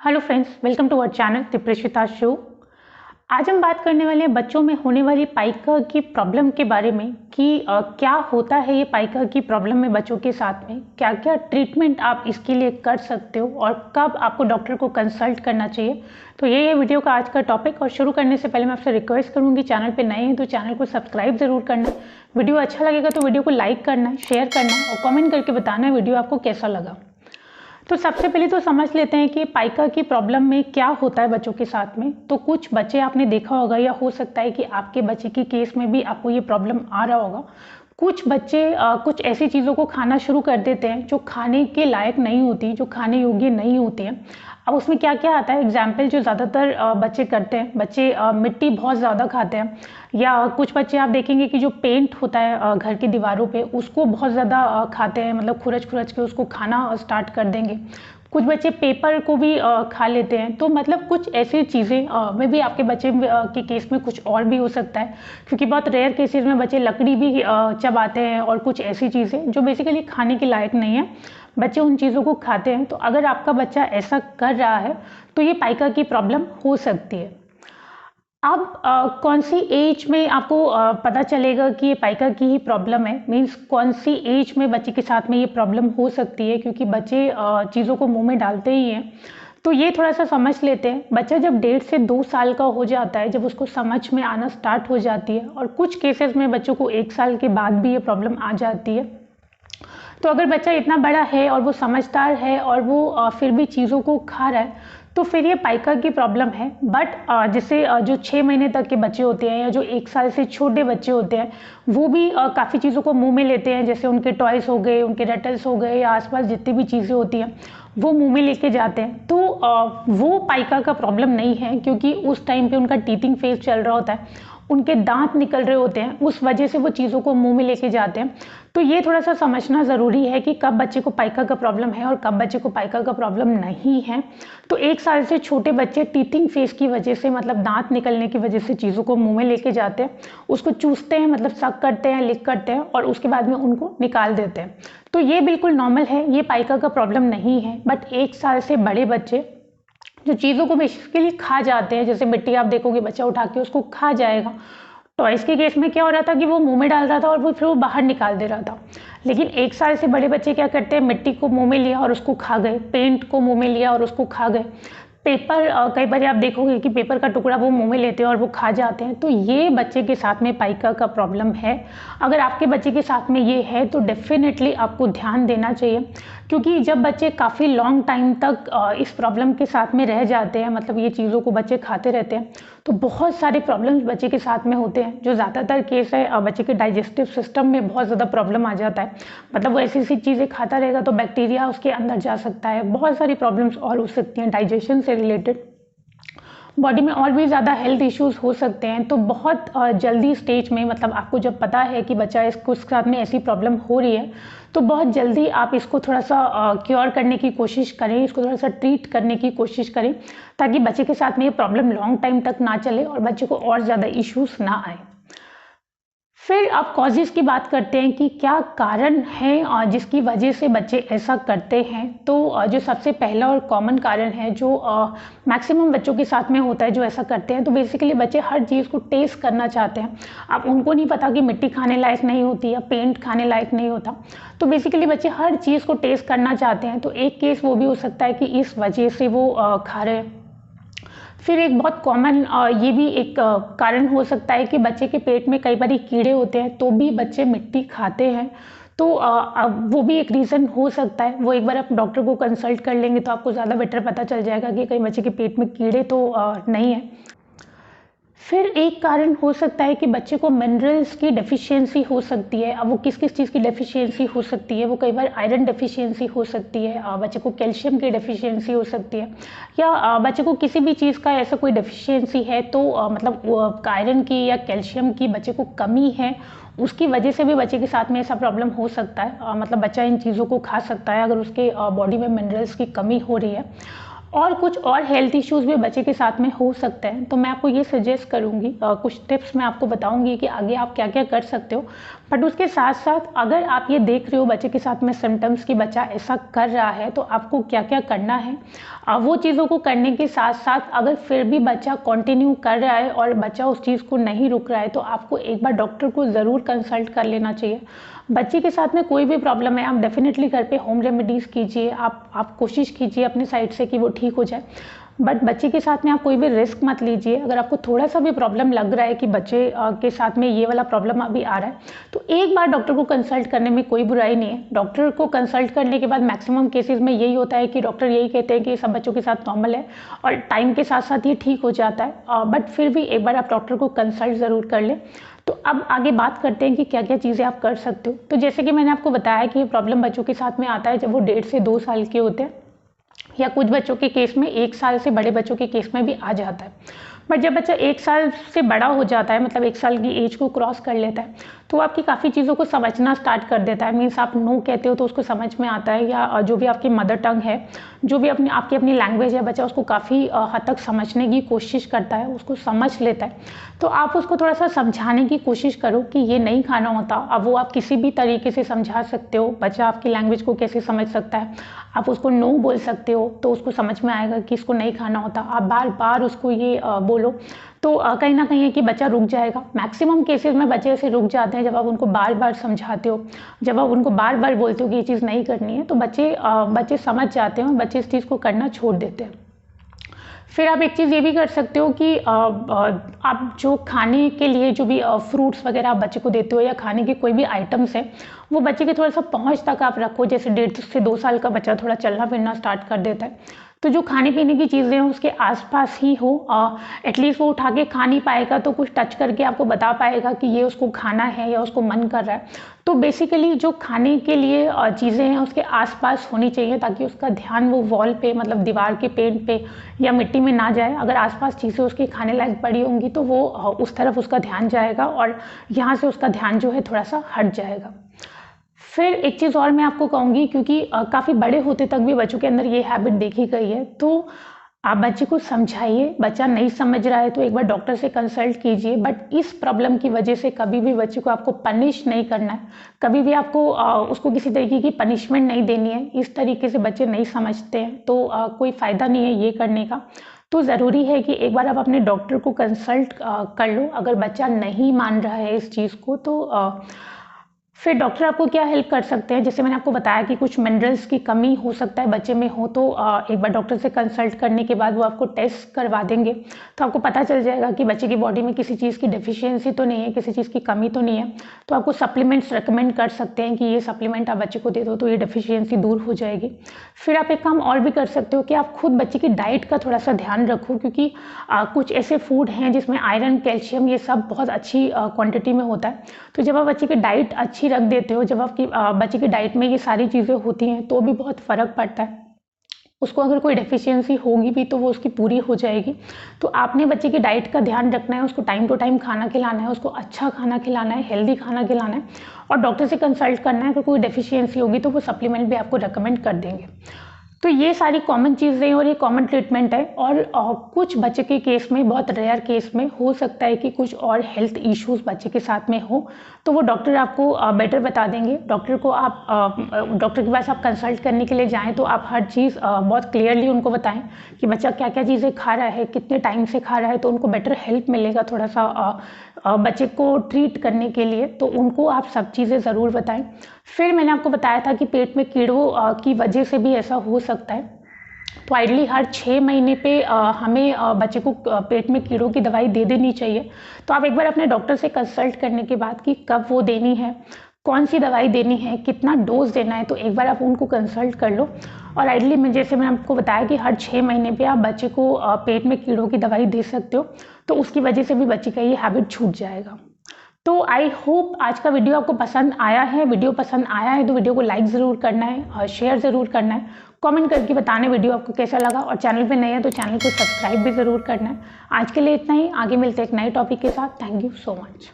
Hello friends, welcome to our channel त्रिप्रेशिता show. आज हम बात करने वाले हैं बच्चों में होने वाली पाइका की प्रॉब्लम के बारे में कि क्या होता है ये पाइका की प्रॉब्लम में बच्चों के साथ में, क्या क्या ट्रीटमेंट आप इसके लिए कर सकते हो और कब आपको डॉक्टर को कंसल्ट करना चाहिए। तो ये वीडियो का आज का टॉपिक। और शुरू करने से पहले मैं आपसे रिक्वेस्ट करूँगी, चैनल पर नए हैं तो चैनल को सब्सक्राइब ज़रूर करना। वीडियो अच्छा लगेगा तो वीडियो को लाइक करना है, शेयर करना है और कॉमेंट करके बताना है वीडियो आपको कैसा लगा। तो सबसे पहले तो समझ लेते हैं कि पाइका की प्रॉब्लम में क्या होता है बच्चों के साथ में। तो कुछ बच्चे आपने देखा होगा या हो सकता है कि आपके बच्चे के केस में भी आपको ये प्रॉब्लम आ रहा होगा। कुछ बच्चे कुछ ऐसी चीज़ों को खाना शुरू कर देते हैं जो खाने के लायक नहीं होती, जो खाने योग्य नहीं होती हैं। अब उसमें क्या क्या आता है, एग्जाम्पल जो ज़्यादातर बच्चे करते हैं, बच्चे मिट्टी बहुत ज़्यादा खाते हैं। या कुछ बच्चे आप देखेंगे कि जो पेंट होता है घर की दीवारों पे उसको बहुत ज़्यादा खाते हैं, मतलब खुरच खुरच के उसको खाना स्टार्ट कर देंगे। कुछ बच्चे पेपर को भी खा लेते हैं। तो मतलब कुछ ऐसी चीज़ें में भी आपके बच्चे के केस में कुछ और भी हो सकता है, क्योंकि बहुत रेयर केसेस में बच्चे लकड़ी भी चबाते हैं और कुछ ऐसी चीज़ें जो बेसिकली खाने के लायक नहीं है, बच्चे उन चीज़ों को खाते हैं। तो अगर आपका बच्चा ऐसा कर रहा है तो ये पाइका की प्रॉब्लम हो सकती है। अब कौन सी एज में आपको पता चलेगा कि ये पाइका की ही प्रॉब्लम है, मीन्स कौन सी एज में बच्चे के साथ में ये प्रॉब्लम हो सकती है, क्योंकि बच्चे चीज़ों को मुंह में डालते ही हैं। तो ये थोड़ा सा समझ लेते हैं। बच्चा जब 1.5 से 2 साल का हो जाता है, जब उसको समझ में आना स्टार्ट हो जाती है, और कुछ केसेस में बच्चों को 1 साल के बाद भी ये प्रॉब्लम आ जाती है। तो अगर बच्चा इतना बड़ा है और वो समझदार है और वो फिर भी चीज़ों को खा रहा है तो फिर ये पाइका की प्रॉब्लम है। बट जैसे जो 6 महीने तक के बच्चे होते हैं या जो 1 साल से छोटे बच्चे होते हैं, वो भी काफ़ी चीज़ों को मुंह में लेते हैं। जैसे उनके टॉयस हो गए, उनके रटल्स हो गए या आसपास जितनी भी चीज़ें होती हैं वो मुंह में लेके जाते हैं। तो वो पाइका का प्रॉब्लम नहीं है, क्योंकि उस टाइम पे उनका टीथिंग फेज चल रहा होता है, उनके दांत निकल रहे होते हैं, उस वजह से वो चीज़ों को मुंह में लेके जाते हैं। तो ये थोड़ा सा समझना ज़रूरी है कि कब बच्चे को पाइका का प्रॉब्लम है और कब बच्चे को पाइका का प्रॉब्लम नहीं है। तो 1 साल से छोटे बच्चे टीथिंग फेज की वजह से, मतलब दांत निकलने की वजह से चीज़ों को मुंह में लेके जाते हैं, उसको चूसते हैं, मतलब सक करते हैं, लिक करते हैं और उसके बाद में उनको निकाल देते हैं। तो ये बिल्कुल नॉर्मल है, ये पाइका का प्रॉब्लम नहीं है। बट 1 साल से बड़े बच्चे जो चीज़ों को बेसिकली खा जाते हैं, जैसे मिट्टी आप देखोगे बच्चा उठा के उसको खा जाएगा। टॉयज़ के केस में क्या हो रहा था कि वो मुंह में डाल रहा था और वो फिर वो बाहर निकाल दे रहा था। लेकिन 1 साल से बड़े बच्चे क्या करते हैं, मिट्टी को मुंह में लिया और उसको खा गए, पेंट को मुंह में लिया और उसको खा गए, पेपर कई बार आप देखोगे कि पेपर का टुकड़ा वो मुंह में लेते हैं और वो खा जाते हैं। तो ये बच्चे के साथ में पाइका का प्रॉब्लम है। अगर आपके बच्चे के साथ में ये है तो डेफिनेटली आपको ध्यान देना चाहिए, क्योंकि जब बच्चे काफ़ी लॉन्ग टाइम तक इस प्रॉब्लम के साथ में रह जाते हैं, मतलब ये चीज़ों को बच्चे खाते रहते हैं, तो बहुत सारे प्रॉब्लम्स बच्चे के साथ में होते हैं। जो ज़्यादातर केस है बच्चे के डाइजेस्टिव सिस्टम में बहुत ज़्यादा प्रॉब्लम आ जाता है। मतलब वो ऐसी ऐसी चीज़ें खाता रहेगा तो बैक्टीरिया उसके अंदर जा सकता है, बहुत सारी प्रॉब्लम्स और हो सकती हैं डाइजेशन से रिलेटेड। बॉडी में और भी ज़्यादा हेल्थ इश्यूज हो सकते हैं। तो बहुत जल्दी स्टेज में, मतलब आपको जब पता है कि बच्चा इसको साथ में ऐसी प्रॉब्लम हो रही है, तो बहुत जल्दी आप इसको थोड़ा सा क्योर करने की कोशिश करें, इसको थोड़ा सा ट्रीट करने की कोशिश करें, ताकि बच्चे के साथ में ये प्रॉब्लम लॉन्ग टाइम तक ना चले और बच्चे को और ज़्यादा इश्यूज ना आए। फिर आप कॉजेज़ की बात करते हैं कि क्या कारण है जिसकी वजह से बच्चे ऐसा करते हैं। तो जो सबसे पहला और कॉमन कारण है जो मैक्सिमम बच्चों के साथ में होता है जो ऐसा करते हैं, तो बेसिकली बच्चे हर चीज़ को टेस्ट करना चाहते हैं। अब उनको नहीं पता कि मिट्टी खाने लायक नहीं होती या पेंट खाने लायक नहीं होता, तो बेसिकली बच्चे हर चीज़ को टेस्ट करना चाहते हैं। तो एक केस वो भी हो सकता है कि इस वजह से वो खा रहे हैं। फिर एक बहुत कॉमन ये भी एक कारण हो सकता है कि बच्चे के पेट में कई बार कीड़े होते हैं तो भी बच्चे मिट्टी खाते हैं। तो अब वो भी एक रीज़न हो सकता है। वो एक बार आप डॉक्टर को कंसल्ट कर लेंगे तो आपको ज़्यादा बेटर पता चल जाएगा कि कहीं बच्चे के पेट में कीड़े तो नहीं है। फिर एक कारण हो सकता है कि बच्चे को मिनरल्स की डेफिशिएंसी हो सकती है। अब वो किस किस चीज़ की डेफिशिएंसी हो सकती है, वो कई बार आयरन डेफिशिएंसी हो सकती है, बच्चे को कैल्शियम की डेफिशिएंसी हो सकती है, या बच्चे को किसी भी चीज़ का ऐसा कोई डेफिशिएंसी है तो मतलब आयरन की या कैल्शियम की बच्चे को कमी है, उसकी वजह से भी बच्चे के साथ में ऐसा प्रॉब्लम हो सकता है। मतलब बच्चा इन चीज़ों को खा सकता है अगर उसके बॉडी में मिनरल्स की कमी हो रही है। और कुछ और हेल्थ इश्यूज़ भी बच्चे के साथ में हो सकते हैं। तो मैं आपको ये सजेस्ट करूँगी, कुछ टिप्स मैं आपको बताऊँगी कि आगे आप क्या क्या कर सकते हो। बट उसके साथ साथ अगर आप ये देख रहे हो बच्चे के साथ में सिम्टम्स कि बच्चा ऐसा कर रहा है, तो आपको क्या क्या करना है। वो चीज़ों को करने के साथ साथ अगर फिर भी बच्चा कंटिन्यू कर रहा है और बच्चा उस चीज़ को नहीं रुक रहा है, तो आपको एक बार डॉक्टर को ज़रूर कंसल्ट कर लेना चाहिए। बच्चे के साथ में कोई भी प्रॉब्लम है, आप डेफिनेटली घर पे होम रेमेडीज़ कीजिए, आप कोशिश कीजिए अपनी साइड से कि वो ठीक हो जाए। बट बच्चे के साथ में आप कोई भी रिस्क मत लीजिए। अगर आपको थोड़ा सा भी प्रॉब्लम लग रहा है कि बच्चे के साथ में ये वाला प्रॉब्लम अभी आ रहा है, तो एक बार डॉक्टर को कंसल्ट करने में कोई बुराई नहीं है। डॉक्टर को कंसल्ट करने के बाद मैक्सिमम केसेस में यही होता है कि डॉक्टर यही कहते हैं कि सब बच्चों के साथ नॉर्मल है और टाइम के साथ साथ ये ठीक हो जाता है। बट फिर भी एक बार आप डॉक्टर को कंसल्ट ज़रूर कर लें। तो अब आगे बात करते हैं कि क्या क्या चीज़ें आप कर सकते हो। तो जैसे कि मैंने आपको बताया कि ये प्रॉब्लम बच्चों के साथ में आता है जब वो 1.5 से 2 साल के होते हैं, या कुछ बच्चों के केस में 1 साल से बड़े बच्चों के केस में भी आ जाता है। बट जब बच्चा 1 साल से बड़ा हो जाता है, मतलब 1 साल की एज को क्रॉस कर लेता है, तो आपकी काफ़ी चीज़ों को समझना स्टार्ट कर देता है। मीन्स आप नो कहते हो तो उसको समझ में आता है, या जो भी आपकी मदर टंग है, जो भी आपकी अपनी लैंग्वेज है, बच्चा उसको काफ़ी हद तक समझने की कोशिश करता है, उसको समझ लेता है। तो आप उसको थोड़ा सा समझाने की कोशिश करो कि ये नहीं खाना होता। अब वो आप किसी भी तरीके से समझा सकते हो। बच्चा आपकी लैंग्वेज को कैसे समझ सकता है, आप उसको नो बोल सकते हो तो उसको समझ में आएगा कि इसको नहीं खाना होता। आप बार बार उसको ये बोलो तो कहीं ना कहीं है कि बच्चा रुक जाएगा। मैक्सिमम केसेस में बच्चे ऐसे रुक जाते हैं जब आप उनको बार बार समझाते हो, जब आप उनको बार बार बोलते हो कि ये चीज़ नहीं करनी है, तो बच्चे समझ जाते हैं और बच्चे इस चीज़ को करना छोड़ देते हैं। फिर आप एक चीज़ ये भी कर सकते हो कि आप जो खाने के लिए जो भी फ्रूट्स वगैरह आप बच्चे को देते हो, या खाने के कोई भी आइटम्स है, वो बच्चे के थोड़ा सा पहुंच तक आप रखो। जैसे 1.5 से 2 साल का बच्चा थोड़ा चलना फिरना स्टार्ट कर देता है, तो जो खाने पीने की चीज़ें हैं उसके आसपास ही हो। एटलीस्ट वो उठा के खा नहीं पाएगा तो कुछ टच करके आपको बता पाएगा कि ये उसको खाना है या उसको मन कर रहा है। तो बेसिकली जो खाने के लिए चीज़ें हैं उसके आसपास होनी चाहिए, ताकि उसका ध्यान वो वॉल पे, मतलब दीवार के पेंट पे या मिट्टी में ना जाए। अगर आसपास चीज़ें उसके खाने लायक पड़ी होंगी तो वो उस तरफ उसका ध्यान जाएगा और यहाँ से उसका ध्यान जो है थोड़ा सा हट जाएगा। फिर एक चीज़ और मैं आपको कहूँगी, क्योंकि काफ़ी बड़े होते तक भी बच्चों के अंदर ये हैबिट देखी गई है, तो आप बच्चे को समझाइए। बच्चा नहीं समझ रहा है तो एक बार डॉक्टर से कंसल्ट कीजिए। बट इस प्रॉब्लम की वजह से कभी भी बच्चे को आपको पनिश नहीं करना है, कभी भी आपको उसको किसी तरीके की पनिशमेंट नहीं देनी है। इस तरीके से बच्चे नहीं समझते हैं तो कोई फ़ायदा नहीं है ये करने का। तो ज़रूरी है कि एक बार आप अपने डॉक्टर को कंसल्ट कर लो। अगर बच्चा नहीं मान रहा है इस चीज़ को, तो फिर डॉक्टर आपको क्या हेल्प कर सकते हैं। जैसे मैंने आपको बताया कि कुछ मिनरल्स की कमी हो सकता है बच्चे में हो, तो एक बार डॉक्टर से कंसल्ट करने के बाद वो आपको टेस्ट करवा देंगे, तो आपको पता चल जाएगा कि बच्चे की बॉडी में किसी चीज़ की डेफिशिएंसी तो नहीं है, किसी चीज़ की कमी तो नहीं है। तो आपको सप्लीमेंट्स रिकमेंड कर सकते हैं कि ये सप्लीमेंट आप बच्चे को दे दो तो ये डेफिशिएंसी दूर हो जाएगी। फिर आप एक काम और भी कर सकते हो कि आप खुद बच्चे की डाइट का थोड़ा सा ध्यान रखो, क्योंकि कुछ ऐसे फूड हैं जिसमें आयरन, कैल्शियम, ये सब बहुत अच्छी क्वांटिटी में होता है। तो जब आप बच्चे की डाइट अच्छी रख देते हो, जब आपकी बच्चे की डाइट में ये सारी चीज़ें होती हैं, तो भी बहुत फ़र्क पड़ता है। उसको अगर कोई डेफिशिएंसी होगी भी तो वो उसकी पूरी हो जाएगी। तो आपने बच्चे की डाइट का ध्यान रखना है, उसको टाइम टू टाइम खाना खिलाना है, उसको अच्छा खाना खिलाना है, हेल्दी खाना खिलाना है, और डॉक्टर से कंसल्ट करना है। अगर कोई डेफिशिएंसी होगी तो वो सप्लीमेंट भी आपको रिकमेंड कर देंगे। तो ये सारी कॉमन चीज़ें और ये कॉमन ट्रीटमेंट है। और कुछ बच्चे के केस में, बहुत रेयर केस में हो सकता है कि कुछ और हेल्थ इश्यूज बच्चे के साथ में हो, तो वो डॉक्टर आपको बेटर बता देंगे। डॉक्टर के पास आप कंसल्ट करने के लिए जाएं तो आप हर चीज़ बहुत क्लियरली उनको बताएं कि बच्चा क्या क्या चीज़ें खा रहा है, कितने टाइम से खा रहा है, तो उनको बेटर हेल्प मिलेगा थोड़ा सा बच्चे को ट्रीट करने के लिए। तो उनको आप सब चीज़ें ज़रूर बताएं। फिर मैंने आपको बताया था कि पेट में कीड़ों की वजह से भी ऐसा हो सकता है, तो आइडली हर 6 महीने पे हमें बच्चे को पेट में कीड़ों की दवाई दे देनी चाहिए। तो आप एक बार अपने डॉक्टर से कंसल्ट करने के बाद कि कब वो देनी है, कौन सी दवाई देनी है, कितना डोज देना है, तो एक बार आप उनको कंसल्ट कर लो। और आइडली में, जैसे मैंने आपको बताया कि हर 6 महीने पे आप बच्चे को पेट में कीड़ों की दवाई दे सकते हो, तो उसकी वजह से भी बच्चे का ये हैबिट छूट जाएगा। तो आई होप आज का वीडियो आपको पसंद आया है। वीडियो पसंद आया है तो वीडियो को लाइक ज़रूर करना है और शेयर ज़रूर करना है, कमेंट करके बताना वीडियो आपको कैसा लगा, और चैनल पे नए हैं तो चैनल को सब्सक्राइब भी ज़रूर करना है। आज के लिए इतना ही, आगे मिलते हैं एक नए टॉपिक के साथ। Thank you so much.